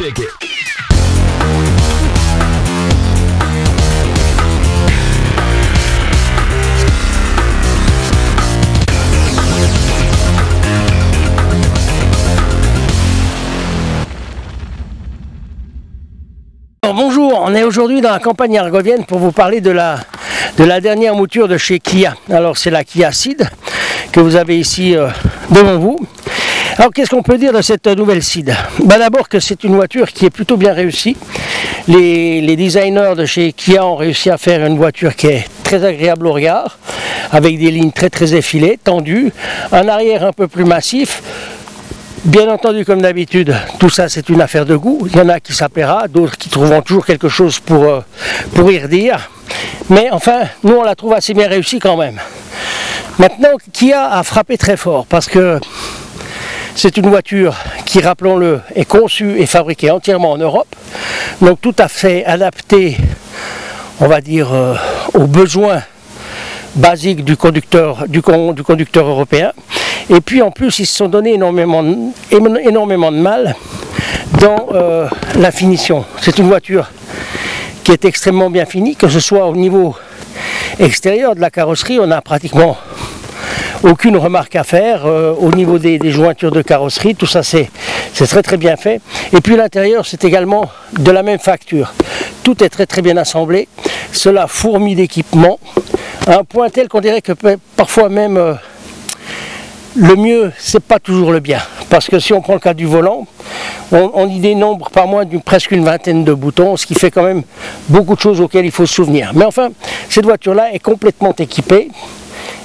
Check it. Bonjour, on est aujourd'hui dans la campagne argovienne pour vous parler de la dernière mouture de chez Kia. Alors c'est la Kia Ceed que vous avez ici devant vous. Alors qu'est-ce qu'on peut dire de cette nouvelle Ceed? D'abord que c'est une voiture qui est plutôt bien réussie. Les designers de chez Kia ont réussi à faire une voiture qui est très agréable au regard, avec des lignes très effilées, tendues, un arrière un peu plus massif. Bien entendu, comme d'habitude, tout ça c'est une affaire de goût. Il y en a qui s'appellera, d'autres qui trouveront toujours quelque chose pour y redire. Mais enfin, nous on la trouve assez bien réussie quand même. Maintenant, Kia a frappé très fort parce que c'est une voiture qui, rappelons-le, est conçue et fabriquée entièrement en Europe. Donc tout à fait adaptée, on va dire, aux besoins basiques du conducteur européen. Et puis en plus, ils se sont donné énormément de mal dans la finition. C'est une voiture qui est extrêmement bien finie, que ce soit au niveau extérieur de la carrosserie, on n'a pratiquement aucune remarque à faire. Au niveau des jointures de carrosserie, tout ça c'est très bien fait. Et puis l'intérieur, c'est également de la même facture. Tout est très bien assemblé. Cela fourmille d'équipements, à un point tel qu'on dirait que parfois même le mieux, c'est pas toujours le bien, parce que si on prend le cas du volant, on y dénombre pas moins presque une vingtaine de boutons, ce qui fait quand même beaucoup de choses auxquelles il faut se souvenir. Mais enfin, cette voiture-là est complètement équipée,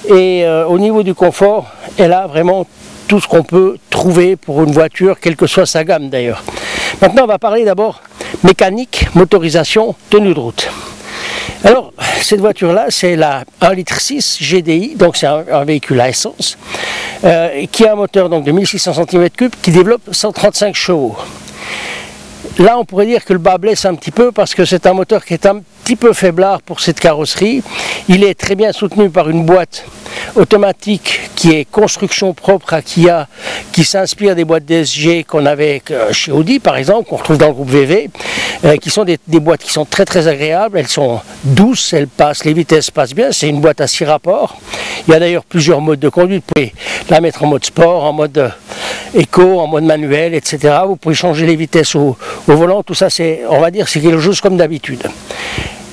et au niveau du confort, elle a vraiment tout ce qu'on peut trouver pour une voiture, quelle que soit sa gamme d'ailleurs. Maintenant, on va parler d'abord mécanique, motorisation, tenue de route. Alors, cette voiture-là, c'est la 1,6 L GDI, donc c'est un véhicule à essence, qui a un moteur donc, de 1600 cm3 qui développe 135 chevaux. Là, on pourrait dire que le bas blesse un petit peu parce que c'est un moteur qui est un petit peu faiblard pour cette carrosserie. Il est très bien soutenu par une boîte automatique qui est construction propre à Kia, qui s'inspire des boîtes DSG qu'on avait chez Audi par exemple, qu'on retrouve dans le groupe VV, qui sont des boîtes qui sont très agréables. Elles sont douces, elles passent, les vitesses passent bien, c'est une boîte à 6 rapports. Il y a d'ailleurs plusieurs modes de conduite, vous pouvez la mettre en mode sport, en mode éco, en mode manuel, etc. Vous pouvez changer les vitesses au volant, tout ça c'est, on va dire, c'est quelque chose comme d'habitude.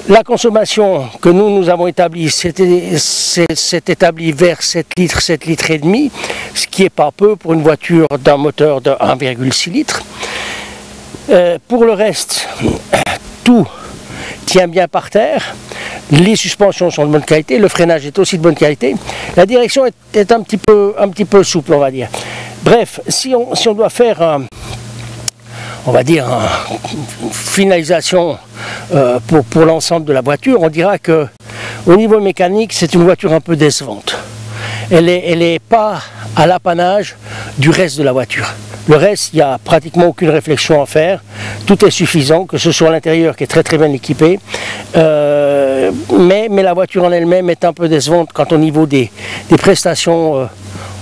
La consommation que nous avons établie, c'est établi vers 7 litres et demi, ce qui n'est pas peu pour une voiture d'un moteur de 1,6 litres. Pour le reste, tout tient bien par terre, les suspensions sont de bonne qualité, le freinage est aussi de bonne qualité, la direction est un petit peu souple, on va dire. Bref, si on doit faire on va dire une finalisation pour l'ensemble de la voiture, on dira que au niveau mécanique, c'est une voiture un peu décevante. Elle est pas à l'apanage du reste de la voiture. Le reste, il n'y a pratiquement aucune réflexion à faire. Tout est suffisant, que ce soit l'intérieur qui est très bien équipé. Mais la voiture en elle-même est un peu décevante quant au niveau des prestations,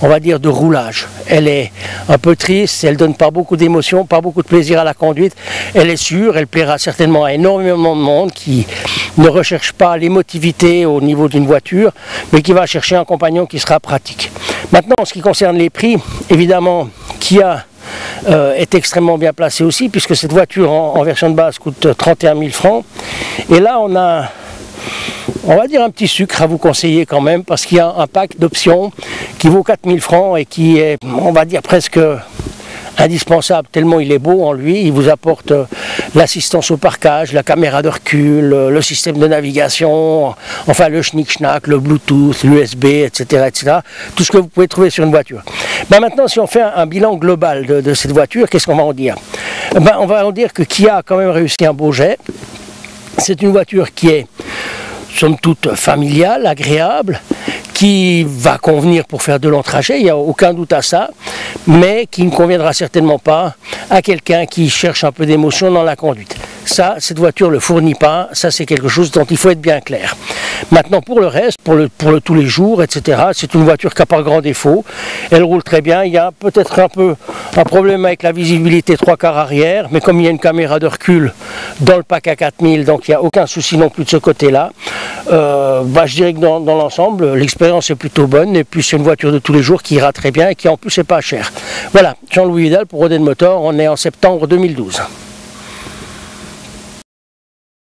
on va dire, de roulage. Elle est un peu triste, elle ne donne pas beaucoup d'émotion, pas beaucoup de plaisir à la conduite. Elle est sûre, elle plaira certainement à énormément de monde qui ne recherche pas l'émotivité au niveau d'une voiture, mais qui va chercher un compagnon qui sera pratique. Maintenant, en ce qui concerne les prix, évidemment, Kia est extrêmement bien placé aussi, puisque cette voiture en version de base coûte 31 000 francs. Et là, on va dire un petit sucre à vous conseiller quand même, parce qu'il y a un pack d'options qui vaut 4 000 francs et qui est, on va dire, presque indispensable, tellement il est beau en lui. Il vous apporte l'assistance au parquage, la caméra de recul, le système de navigation, enfin le schnick-schnack, le Bluetooth, l'USB, etc., etc. Tout ce que vous pouvez trouver sur une voiture. Maintenant, si on fait un bilan global de cette voiture, qu'est-ce qu'on va en dire? On va en dire que Kia a quand même réussi un beau jet. C'est une voiture qui est, somme toute, familiale, agréable, qui va convenir pour faire de longs trajets, il n'y a aucun doute à ça, mais qui ne conviendra certainement pas à quelqu'un qui cherche un peu d'émotion dans la conduite. ça, cette voiture ne le fournit pas. Ça, c'est quelque chose dont il faut être bien clair. Maintenant, pour le reste, pour tous les jours, etc., c'est une voiture qui n'a pas grand défaut. Elle roule très bien. Il y a peut-être un problème avec la visibilité 3/4 arrière, mais comme il y a une caméra de recul dans le pack A4000, donc il n'y a aucun souci non plus de ce côté-là. Je dirais que dans l'ensemble, l'expérience est plutôt bonne, et puis c'est une voiture de tous les jours qui ira très bien et qui en plus n'est pas chère. Voilà, Jean-Louis Vidal pour Oden Motor, on est en septembre 2012.